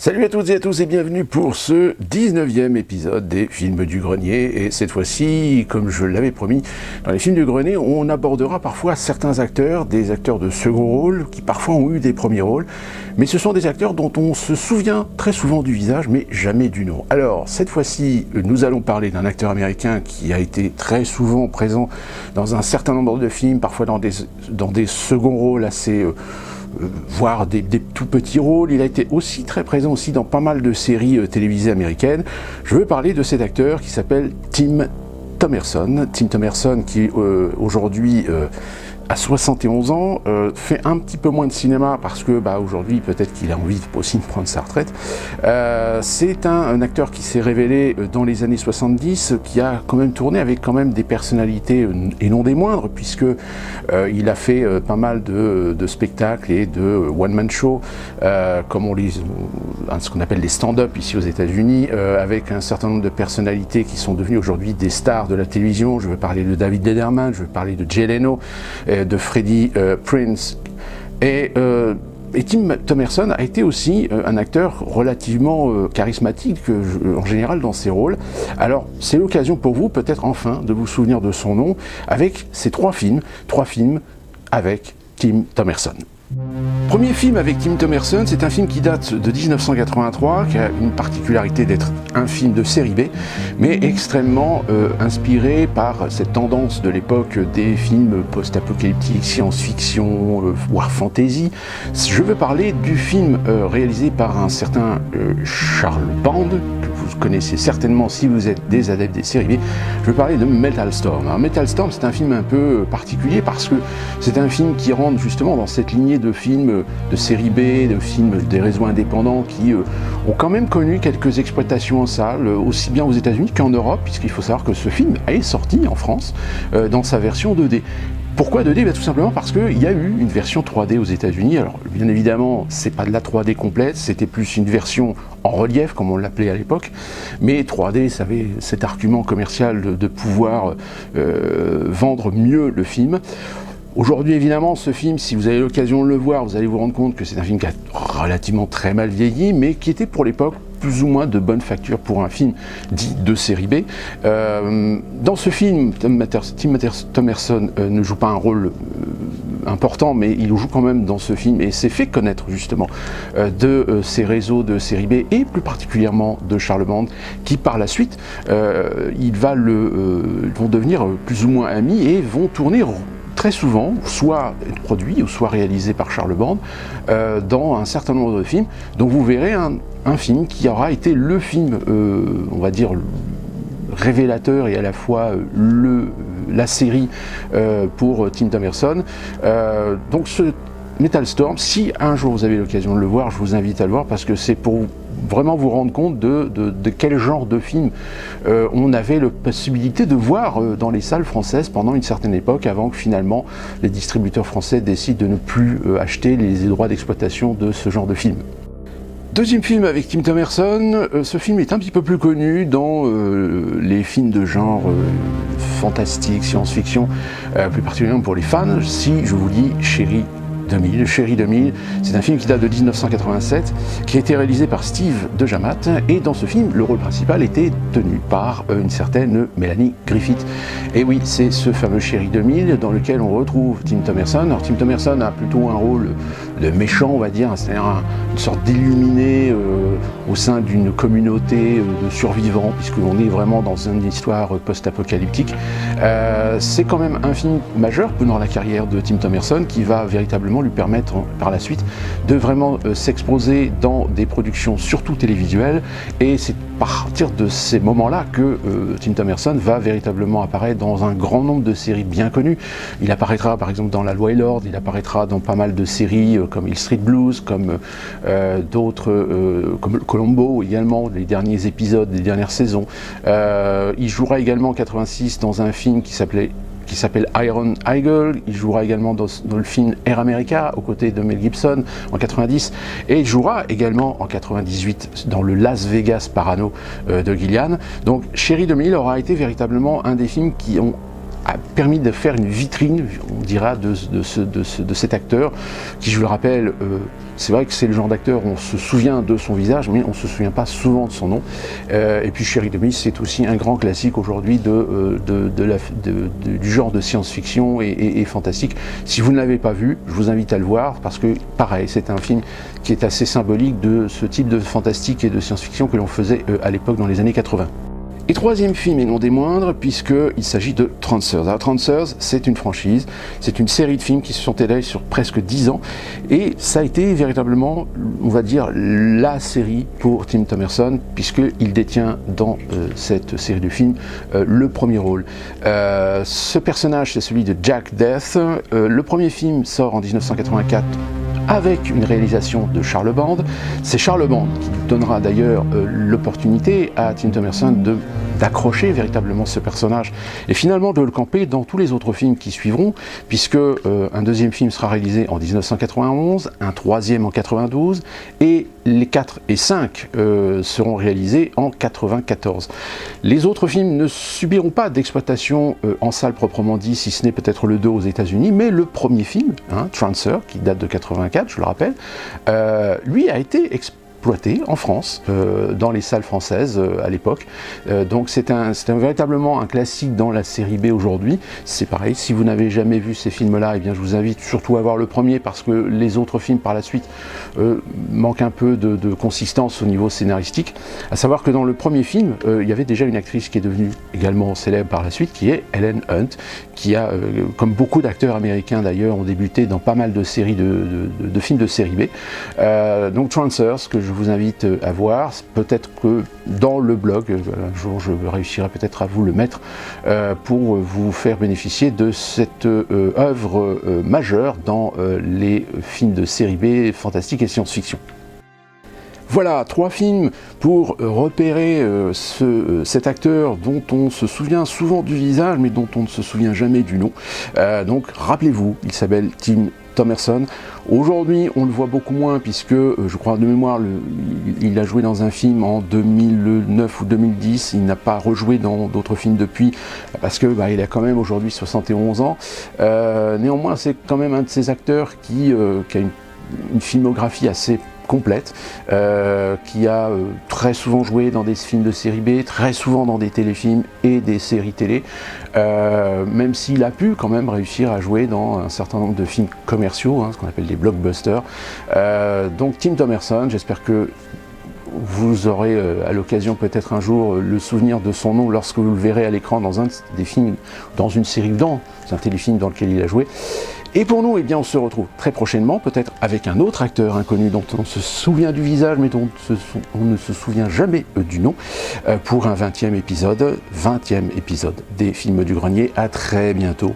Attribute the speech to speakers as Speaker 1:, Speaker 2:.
Speaker 1: Salut à toutes et à tous et bienvenue pour ce 19e épisode des Films du Grenier. Et cette fois-ci, comme je l'avais promis, dans les Films du Grenier, on abordera parfois certains acteurs, des acteurs de second rôle, qui parfois ont eu des premiers rôles, mais ce sont des acteurs dont on se souvient très souvent du visage, mais jamais du nom. Alors, cette fois-ci, nous allons parler d'un acteur américain qui a été très souvent présent dans un certain nombre de films, parfois dans des seconds rôles assez... voire des tout petits rôles. Il a été aussi très présent aussi dans pas mal de séries télévisées américaines. Je veux parler de cet acteur qui s'appelle Tim Thomerson. Tim Thomerson qui aujourd'hui à 71 ans, fait un petit peu moins de cinéma parce que aujourd'hui peut-être qu'il a envie aussi de prendre sa retraite. C'est un acteur qui s'est révélé dans les années 70, qui a quand même tourné avec quand même des personnalités et non des moindres, puisque il a fait pas mal de spectacles et de one-man show, comme ce qu'on appelle les stand-up ici aux États-Unis, avec un certain nombre de personnalités qui sont devenues aujourd'hui des stars de la télévision. Je veux parler de David Letterman, je veux parler de Jay Leno, de Freddie Prinze. Et Tim Thomerson a été aussi un acteur relativement charismatique en général dans ses rôles. Alors c'est l'occasion pour vous peut-être enfin de vous souvenir de son nom avec ces trois films avec Tim Thomerson. Premier film avec Tim Thomerson, c'est un film qui date de 1983, qui a une particularité d'être un film de série B, mais extrêmement inspiré par cette tendance de l'époque des films post-apocalyptiques, science-fiction, voire fantasy. Je veux parler du film réalisé par un certain Charles Band, que vous connaissez certainement si vous êtes des adeptes des séries B. Je veux parler de Metal Storm. Alors, Metal Storm, c'est un film un peu particulier parce que c'est un film qui rentre justement dans cette lignée de films de série B, de films des réseaux indépendants qui ont quand même connu quelques exploitations en salle, aussi bien aux États-Unis qu'en Europe, puisqu'il faut savoir que ce film est sorti en France dans sa version 2D. Pourquoi 2D ? Tout simplement parce qu'il y a eu une version 3D aux États-Unis. Alors, bien évidemment, c'est pas de la 3D complète, c'était plus une version en relief, comme on l'appelait à l'époque. Mais 3D, ça avait cet argument commercial de pouvoir vendre mieux le film. Aujourd'hui, évidemment, ce film, si vous avez l'occasion de le voir, vous allez vous rendre compte que c'est un film qui a relativement très mal vieilli, mais qui était pour l'époque plus ou moins de bonne facture pour un film dit de série B. Dans ce film, Tim Thomerson ne joue pas un rôle important, mais il joue quand même dans ce film et s'est fait connaître justement de ces réseaux de série B et plus particulièrement de Charles Band, qui par la suite, ils vont devenir plus ou moins amis et vont tourner très souvent, soit produit ou soit réalisé par Charles Band, dans un certain nombre de films. Donc vous verrez un film qui aura été le film, on va dire, révélateur et à la fois la série pour Tim Thomerson. Donc ce Metal Storm, si un jour vous avez l'occasion de le voir, je vous invite à le voir parce que c'est pour vraiment vous rendre compte de quel genre de film on avait la possibilité de voir dans les salles françaises pendant une certaine époque, avant que finalement les distributeurs français décident de ne plus acheter les droits d'exploitation de ce genre de film. Deuxième film avec Tim Thomerson, ce film est un petit peu plus connu dans les films de genre fantastique, science-fiction, plus particulièrement pour les fans. Si je vous dis Chérie 2000, c'est un film qui date de 1987, qui a été réalisé par Steve DeJamat, et dans ce film, le rôle principal était tenu par une certaine Mélanie Griffith. Et oui, c'est ce fameux Chérie 2000 dans lequel on retrouve Tim Thomerson. Alors Tim Thomerson a plutôt un rôle de méchant, on va dire, c'est-à-dire une sorte d'illuminé au sein d'une communauté de survivants, puisqu'on est vraiment dans une histoire post-apocalyptique. C'est quand même un film majeur pendant la carrière de Tim Thomerson, qui va véritablement lui permettre par la suite de vraiment s'exposer dans des productions surtout télévisuelles, et c'est à partir de ces moments-là que Tim Thomerson va véritablement apparaître dans un grand nombre de séries bien connues. Il apparaîtra par exemple dans La Loi et l'Ordre, il apparaîtra dans pas mal de séries comme Hill Street Blues, comme d'autres, comme Columbo également, les derniers épisodes des dernières saisons. Il jouera également en 86 dans un film qui s'appelle Iron Eagle. Il jouera également dans le film Air America aux côtés de Mel Gibson en 90, et il jouera également en 98 dans le Las Vegas Parano de Gillian. Donc Chérie 2000 aura été véritablement un des films qui a permis de faire une vitrine, on dira, de cet acteur qui, je le rappelle, c'est vrai que c'est le genre d'acteur, on se souvient de son visage, mais on ne se souvient pas souvent de son nom. Et puis Chérie Demise, c'est aussi un grand classique aujourd'hui du genre de science-fiction et fantastique. Si vous ne l'avez pas vu, je vous invite à le voir, parce que pareil, c'est un film qui est assez symbolique de ce type de fantastique et de science-fiction que l'on faisait à l'époque dans les années 80. Et troisième film, et non des moindres, puisqu'il s'agit de Trancers. Alors Trancers, c'est une franchise, c'est une série de films qui se sont étalés sur presque 10 ans, et ça a été véritablement, on va dire, la série pour Tim Thomerson, puisqu'il détient dans cette série de films le premier rôle. Ce personnage, c'est celui de Jack Death. Le premier film sort en 1984, avec une réalisation de Charles Band. C'est Charles Band qui donnera d'ailleurs l'opportunité à Tim Thomerson d'accrocher véritablement ce personnage et finalement de le camper dans tous les autres films qui suivront, puisque un deuxième film sera réalisé en 1991, un troisième en 92 et les 4 et 5 seront réalisés en 94. Les autres films ne subiront pas d'exploitation en salle proprement dit, si ce n'est peut-être le 2 aux États-Unis, mais le premier film, Trancers, qui date de 84, je le rappelle, lui a été exploité en France, dans les salles françaises à l'époque. Donc c'est véritablement un classique dans la série B aujourd'hui. C'est pareil, si vous n'avez jamais vu ces films-là, eh bien je vous invite surtout à voir le premier, parce que les autres films par la suite manquent un peu de consistance au niveau scénaristique. À savoir que dans le premier film, il y avait déjà une actrice qui est devenue également célèbre par la suite, qui est Helen Hunt, qui a, comme beaucoup d'acteurs américains d'ailleurs, ont débuté dans pas mal de séries de films de série B. Donc Trancers, que je vous invite à voir, peut-être que dans le blog, un jour je réussirai peut-être à vous le mettre pour vous faire bénéficier de cette œuvre majeure dans les films de série B, fantastique et science-fiction. Voilà, 3 films pour repérer cet acteur dont on se souvient souvent du visage, mais dont on ne se souvient jamais du nom. Donc rappelez-vous, il s'appelle Tim Thomerson. Aujourd'hui, on le voit beaucoup moins, puisque, je crois de mémoire, il a joué dans un film en 2009 ou 2010, il n'a pas rejoué dans d'autres films depuis, parce que il a quand même aujourd'hui 71 ans. Néanmoins, c'est quand même un de ces acteurs qui a une filmographie assez complète, qui a très souvent joué dans des films de série B, très souvent dans des téléfilms et des séries télé, même s'il a pu quand même réussir à jouer dans un certain nombre de films commerciaux, ce qu'on appelle des blockbusters. Donc Tim Thomerson, j'espère que vous aurez à l'occasion peut-être un jour le souvenir de son nom lorsque vous le verrez à l'écran dans un des films, dans une série, dans un téléfilm dans lequel il a joué. Et pour nous, eh bien, on se retrouve très prochainement, peut-être avec un autre acteur inconnu dont on se souvient du visage, mais dont on ne se souvient jamais du nom, pour un 20e épisode des Films du Grenier. À très bientôt.